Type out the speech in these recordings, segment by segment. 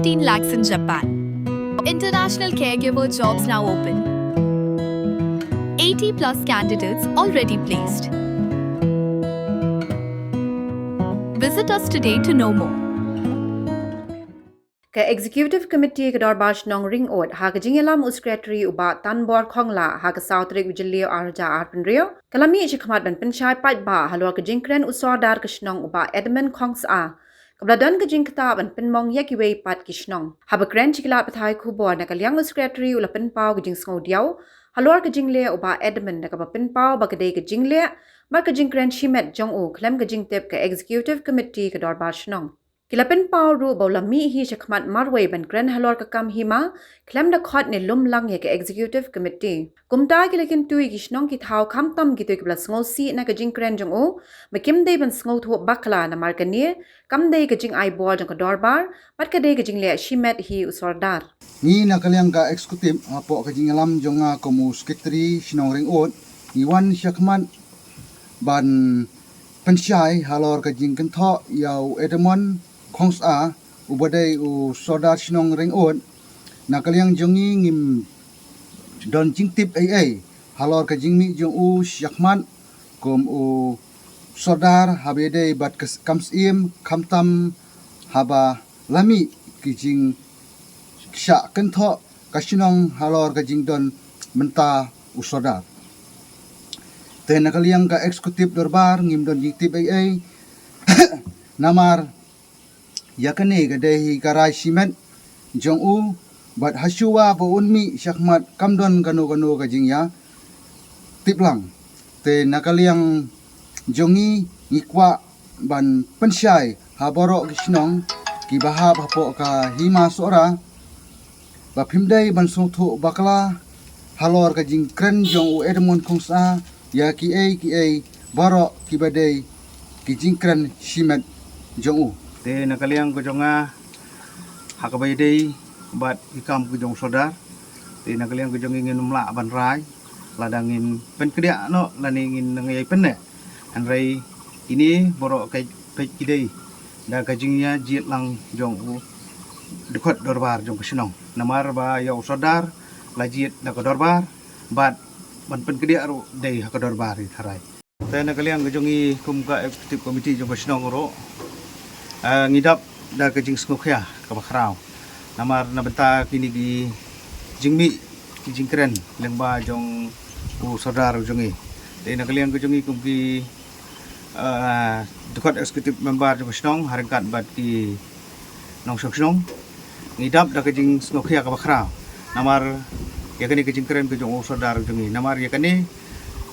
15 lakhs in Japan. International caregiver jobs now open. 80 plus candidates already placed. Visit us today to know more. Ke Executive Committee ke Dorbash Nong Ring Ot ha ke jingelam Secretary uba Tanbor Khongla ha ke Sautrik Wijilio Arja Arpenrio kalami ikhmat ban penchai pat ba halwa ke jingkren usordar ke Shnong uba Edmund Khongs a kabladon ke jingkta ban penmong yakiwe pat ke Shnong ha be kren chikla pathai khubo na kalyang Secretary ula penpau ke jingsngau diau halwa ke jingle uba Edmund na ka penpau ba ke de ke jingle ba ke jingkren shimet jong u klem ke jingtep ke Executive Committee ke Dorbash Nong Kilapen pau ru bola mi hi shakmat marway ban kren halor ka kam hima klem da khot ne lum lang ye ke Executive Committee kumta ki lekin tui ki shnong ki thau kham tam ki tu ki bla sngo si na ka jing kren jong o makim de ban sngo thu bakla na markani kam de ka jing ai bol jong ka dorbar pat ka de ka jing le shimet hi usordar ni na kalyang ka executive apo ka jing alam jong komu secretary shnong ring ot ni wan shakman ban pensyai halor ka jing kan tho yau edemon Khongs a ubadai u sodar shnong ring ot na kalyang jongi ngim don jing tip ai halor ka jing mi jong u syakman kom u sodar habede bat kams im kamtam haba lami ki jing sya kan tho ka shnong halor ka jing don menta u sodar te na kalyang ka executive dorbar ngim don jing tip ai namar yakane gadai karai simen jong u bat hasua bo unmi syakmat kamdon gano ka jingya tiplang te nakaliang jongi ngikwa ban pensyai haboro gisnong ki bahab hapo ka hima sora ba phimdai ban songtho bakla halor ka jing kren jong u Edmund Khongsa ya ki ai baro ki badai ki jing kren simet jong u te nakaliang ko jonga hakabay day bat ikam ko jong sodar te nakaliang ko jong ingin umla ban rai ladangin pen kedia no laningin ngayay pen ne anray ini borok kay kidai da kajingnya jit lang jong u dekot dorbar jong kesinong namar ba yaw sodar lajit da ko dorbar bat ban pen kedia ro day ha ko dorbar harai te nakaliang ko jongi kumka executive committee jong kesinong ro ngidap da ke jing skokya ka bakrau namar na benta kini di jingmi ki jingkren lengba jong u saudar jongi te na kalian ko jongi kumki dekot executive member jong snong harengkat bat ki nong snong ngidap da ke jing skokya ka bakrau namar ya kani ke jingkren ko jong u saudar jongi namar ya kani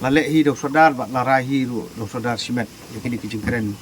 lale hi do saudar bat larai hi do saudar simet ya kani ke jingkren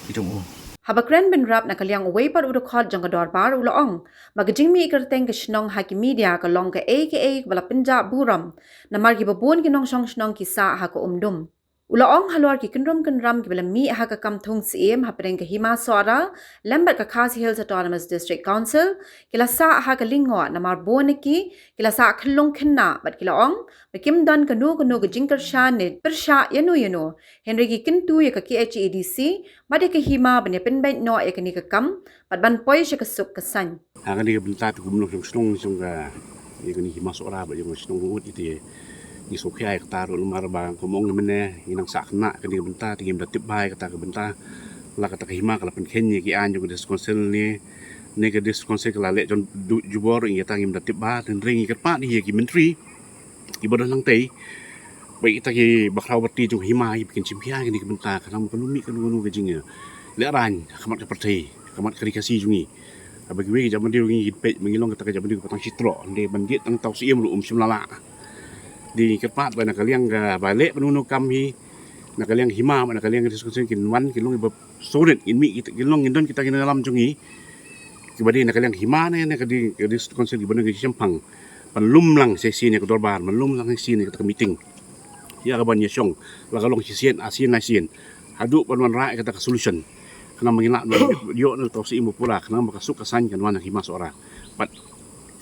ki jong u Habakren bin rap na kalyang way par udokot jang ka dorbar uloong magajing mi ikerteng ke shnong haki media ka long ka aka bala pinja buram na margi babun ki nong shong shnong ki sa ha ko umdum uloong halor ki kinrom kinram ki bala mi ha ka kam thung sim hapreng ka hima sora lembat ka Khasi Hills Autonomous District Council kila sa ha ka lingwa na mar boneki kila sa khlong khinna bat kila ong bekim don ka nu ka jingkar sha ne persha yanu Henry ki kintu ya ka KHEDC bade ka hima bane penbait no ya ka ni ka kam bat ban poi sha ka sup ka san ha ka ni bentar tu gumno snong song ka ni ka ni hima sora ba jong snong ut ite ni so kya ka taru lumar ba ko mong mene inang sakna ka ni bentar tingim datip bai ka ta ka bentar la ka ta hima ka pen ken ni ki an jong des konsel ni ka des konsel ka le jon jubor ngi ta ngim datip ba ten ring ka pa ni ki menteri ki bodan lang tei bai ta ki bakrau berti jong hima ki bikin simpia ni ka bentar ka nam ka lumi ka nu ka jing le ran kamat ka perti kamat ka dikasi jungi bagi we jaman dia ngi pe mengilong ka ta jaman dia patang citro de banjit tang tau siem lu simlala di kepat ba nakaliang ga balik penuno kami nakaliang hima nakaliang diskusi kin wan kin long sorit in mi kita kin long indon kita kin dalam jungi kibadi nakaliang hima ne ka di diskusi di banang sempang panlum lang sesi ne ka dorbar panlum lang sesi ne ka meeting ya ka ban yesong la ka long sesien asien hadu panwan ra ka ta solution kana mangina yo no to si mo pula kana makasuk kasan kan wan hima sora pat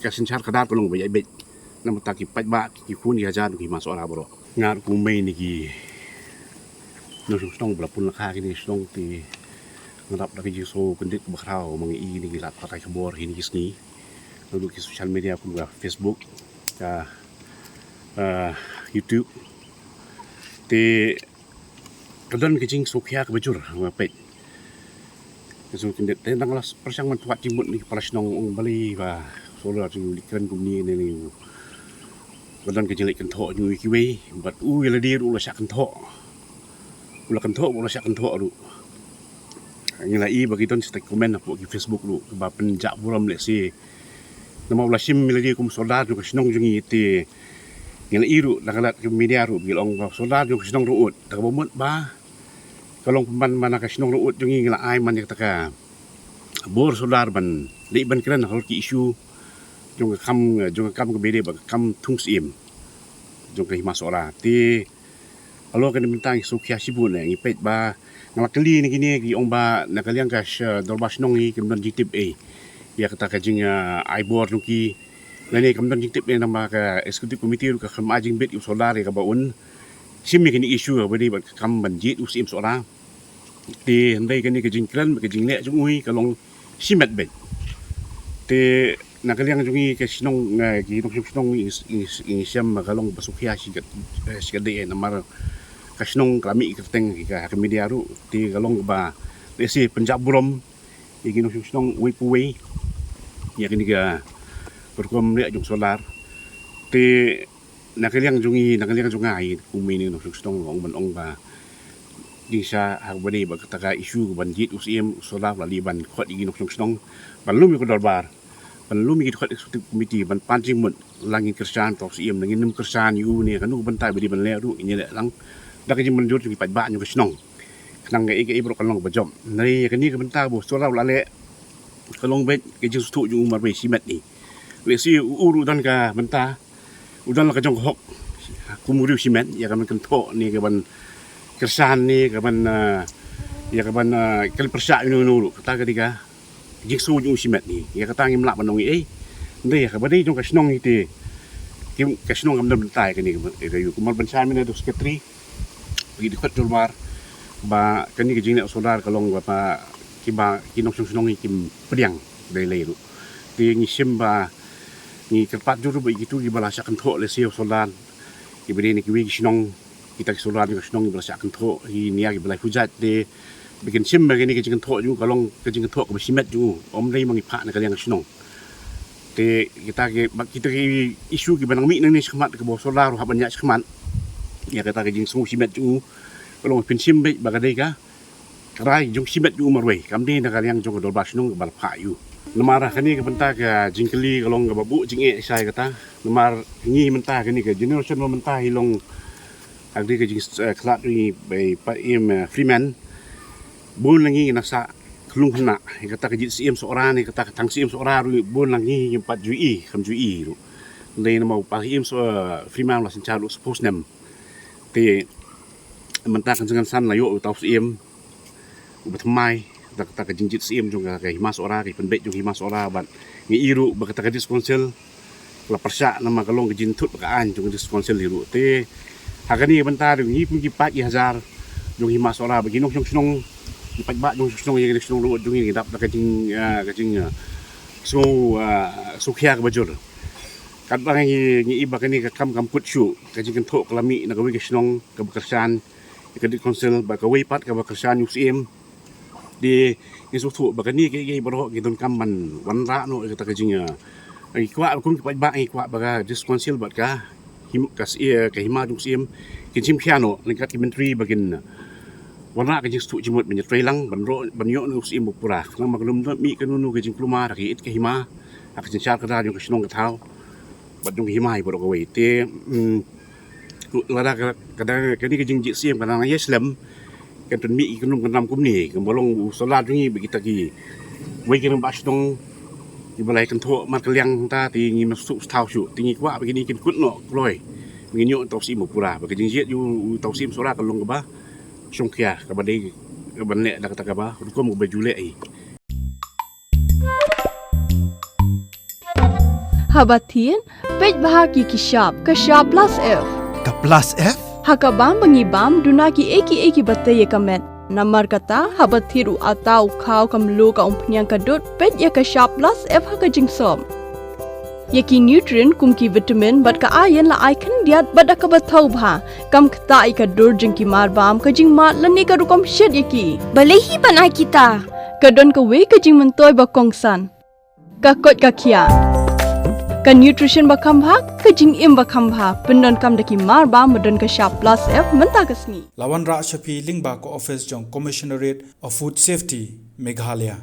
kasin char kadar pelong ba yai nama taki pat ba ki kun ya jan ki mas ora bro ngar ku mai ni ki no song bla pun la kha ki ni song ti ngadap dari so kendit bakrau mengi ni gilat pakai kebor ini kisni lalu ke sosial media aku ke Facebook ke YouTube te kadon ke jing sokya ke bajur ngapet so kendit te nang las persang man tuat timut ni kepala senong Bali ba solar tu dikan kumni ni kadon ke jelik kentok ni kiwe bat ya dia ru la sak kentok ula kentok ula sak kentok ru ngilai bagi ton stek komen apa di Facebook lu ba penjak buram le si nama ulah sim miladi kum soldar ju kesnong jungi ti ngilai ru nagalat ke media ru bilong ba soldar ju kesnong ruut tak bomot ba kalong pemban mana kesnong ruut jungi ngila ai man yak taka bor soldar ban li ban kran hol ki isu jung kam ke bede ba kam tung sim jung ke masora ti alo kan bintang sukya sibun ngi pet ba ngalakeli ni kini gi ong ba nakaliang kas dorbas nong i kemudian jitip ya kata kajing aibor nuki lani kemudian jitip nama ka eksekutif komite ka kemajing bet solar ka baun sim kini isu ba di kam banjit usim sora ti ndai kini kajing kran kajing le jungui kalong simet bet ti nakaliang jungi ka sinong gi sinong i siam kalong basukya sigat sigade namar kasnong kami kerteng ka media ru ti galong ba desi penjab burom igino sinong wipuwe ya kini ga perkom le jung solar ti nakaliang jungai kumi ni no sinong ong ban ong ba disa hagbani ba kataka isu banjit usim solar la liban khot igino sinong balum ko dorbar balum gi khot eksekutif komite ban pancing mut langin kersan tok sim ngin nem kersan yu ni kanu bantai badi ban le ru ini le lang dak jing menjur ju pat ba nyu kesnong knang ge bro kalong bajom nai kani ke benta bo sola la le kalong bet ke ju stu ju umar be simet ni le si uru dan ka benta udan la ka jong hok kumuru simet ya kan kan tho ni ke ban kersan ni ke ban ya ke ban kal persa nu nu kata ketika jing su ju simet ni ya kata ngim la banong ndai ka badi jong kesnong ni te kim kesnong kam dan bentai kani ke yu kumar bensan ni do sekretari pergi di kot luar ba kani kejing nak solar kalong ba kiba kinong sunong kim pediang dari leru ti ngi simba ni kerpat juru ba gitu gi balasa kan tho le sio solar ibede ni kiwi sinong kita solar ni sinong balasa kan tho hi nia gi balai hujat de bikin simba kani kejing tho ju kalong kejing tho ko simet ju om dei mangi pha na kaliang sinong te kita isu gi banang mi ni sekhmat ke bo solar ha banyak sekhmat ya kata kejing sungu simet ju kalau pensim be bagadai ka karai jong simet ju marwei kamdi na kaliang jong dolbas nong bal phayu lemara kani ke benta ka jingkeli kalong ga babu jinge sai kata lemar ngi menta kani ke generation menta hilong agri ke jing klat ni bei pa im freeman bun langi nasa klung hna kata ke sim seorang ni kata tang sim seorang bun langi 4 jui kham jui ru dei na mau pa im so freeman la sin chalu suppose nem ti mentah kan sangan san layo tau sim ubatmai tak tak jinjit sim jong ka himas ora ki penbet jong himas ora ban ngi iru ba ka dis konsel la persa nama kalong ke jintut ka an jong dis konsel iru ti hagani mentah ngi pun ki 4000 jong himas ora begino jong snong ki pat ba jong snong ye snong ru jong ngi dap ka jing so sukya ka bajur kat bang ngi iba kani ka kam put syu ka jing kan thok lami na ka wi snong ka bekersan ka di konsel ba ka wi pat ka bekersan usim di isu thu ba kani ke bro ki don kam man wan ra no ka ka jing ai kwa kun ki pat ba ai kwa ba ka dis konsel ba ka him kas ka hima usim kin sim khiano lengkat ki menteri bagin wana ka jing stu jimut men trailang banro banyo no usim pura nang maglum mi ka nu ka jing kluma ra ki it ka hima ak jing char ka ra jong ka snong ka thau bat jong himai bro ko wei te lada kadang kani ke jing sim kadang islam kan tun mi kan nam kum ni kan bolong salat ni begita ki wei kan bas dong di balai kan tho mat kaliang ta ti ngi masuk thau shu ti ngi kwa begini kin kut no kloi ngi nyo tau sim pura ba ke jing jet yu tau sim sora kan long ba song kia ka ba dei ka ban le da kata ka ba ko mo ba jule ai Habatin, pej bahagi kishab plus F. Ka plus F? Hakabam bangibam dunaki eki batai kamet. Namar kata habathiru atau kau kamlu ka umpnyang kadut pet ya ka sharp plus F ha ka jingsom. Yaki nutrient kumki vitamin bat ka iron la icon diat bada ka bathau bha kam kata i ka dur jingki marbam ka jing mat lani ka rukom shed yaki. Balehi panai kita. Kadon ka we ka jing mentoy ba kongsan. Ka kot ka kia. Ka nutrition ba khambha ka jing im ba khambha pendon kam daki marbam madon ka sharp plus F menta ka sni. Lawan Ra Shafi Lingba ko office jong Commissionerate of Food Safety Meghalaya.